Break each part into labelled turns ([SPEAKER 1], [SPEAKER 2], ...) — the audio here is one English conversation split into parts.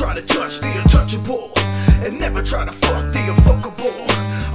[SPEAKER 1] try to touch the untouchable, and never try to fuck the unfuckable.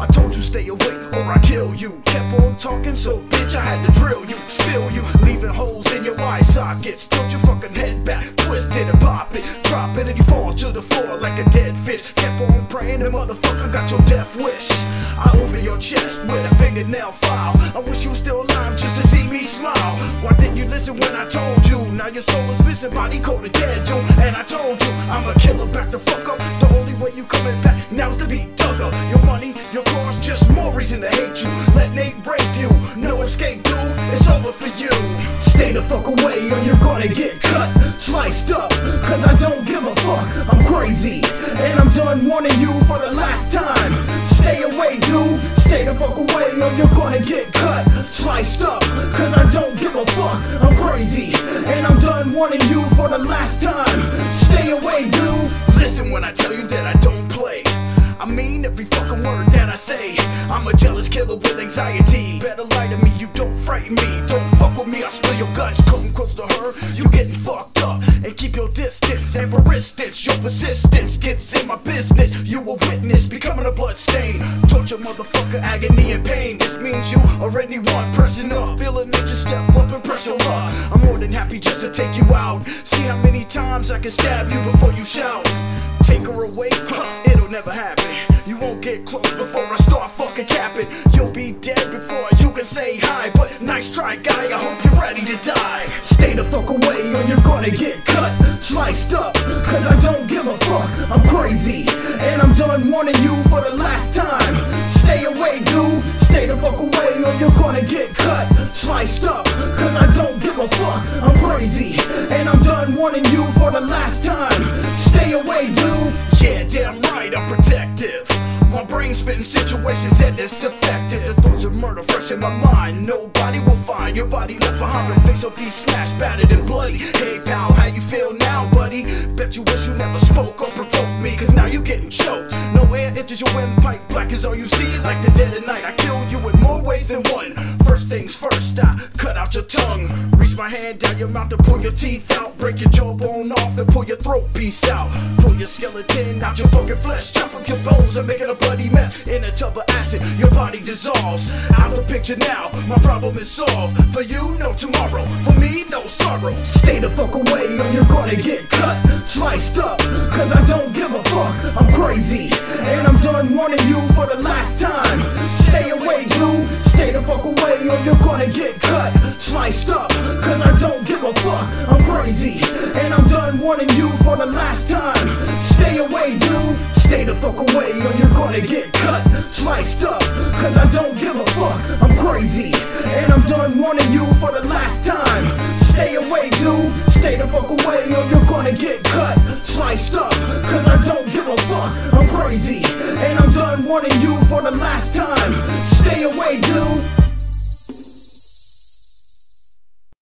[SPEAKER 1] I told you stay away or I kill you. Kept on talking, so bitch I had to drill you, spill you, leaving holes in your eye sockets. Tilt your fucking head back, twist it and pop it, drop it and you fall to the floor like a dead fish. Kept on praying and motherfucker got your death wish. I open your chest with a fingernail file. I wish you were still alive just to see me smile. Why didn't you listen when I told you? Now your soul is missing, body cold and dead too. And I told you I'm a killer, back the fuck up. The only way you coming back now is to be dug up. Your money, your cars, just more reason to hate you. Let Nate rape you, no escape dude, it's over for you. Stay the fuck away or you're gonna get cut, sliced up, cause I don't give a fuck. I'm crazy, and I'm done warning you for the last time. Stay away dude, stay the fuck away or you're gonna get cut, sliced up, cause I don't give a fuck. I'm crazy, and I'm done warning you for the last time. Stay away dude. Listen when I tell you that I don't play, I mean every fucking word that I say. I'm a jealous killer with anxiety. Better lie to me, you don't frighten me. Don't fuck with me, I'll spill your guts. Come close to her, you getting fucked up. And keep your distance, and for instance, your persistence gets in my business. You a witness, becoming a bloodstain. Torture, motherfucker, agony and pain. This means you or anyone pressing up, feeling it, just step up and press your luck. I'm more than happy just to take you out. See how many times I can stab you before you shout. Take her away, it'll never happen. You won't get close before I start fucking capping. You'll be dead before you can say hi. But nice try guy, I hope you're ready to die. Stay the fuck away or you're gonna get cut, sliced up, cause I don't give a fuck. I'm crazy, and I'm done warning you for the last time. Stay away dude, stay the fuck away or you're gonna get cut, sliced up, cause I don't give a fuck. I'm crazy, and I'm done warning you for the last time. Stay away dude. Yeah, damn right, I'm protective. My brain spitting situations and it's defective. The thoughts of murder fresh in my mind. Nobody will find your body left behind. Your face will be smashed, battered and bloody. Hey pal, how you feel now, buddy? Bet you wish you never spoke or provoked me, cause now you're getting choked. No air enters your windpipe, black is all you see. Like the dead of night, I kill you in more ways than one. First things first, I cut out your tongue. Reach my hand down your mouth and pull your teeth out. Break your jawbone off and pull your throat piece out. Pull your skeleton out your fucking flesh. Chop up your bones and make it a bloody mess. In a tub of acid, your body dissolves. Out the picture now, my problem is solved. For you, no tomorrow. For me, no sorrow. Stay the fuck away or you're gonna get cut, sliced up, cause I don't give a fuck. I'm crazy, and I'm done warning you for the last time. Stay away dude, stay the fuck away or you're gonna get cut, sliced up, cause I don't give a fuck. I'm crazy, and I'm done warning you for the last time. Stay away dude, stay the fuck away or you're gonna get cut, sliced up, cause I don't give a fuck. I'm crazy, and I'm done warning you for the last time. Stay away dude, stay the fuck away or you're gonna get cut, sliced up, cause I don't give a fuck. I'm crazy, and I'm done warning you for the last time. Stay away dude.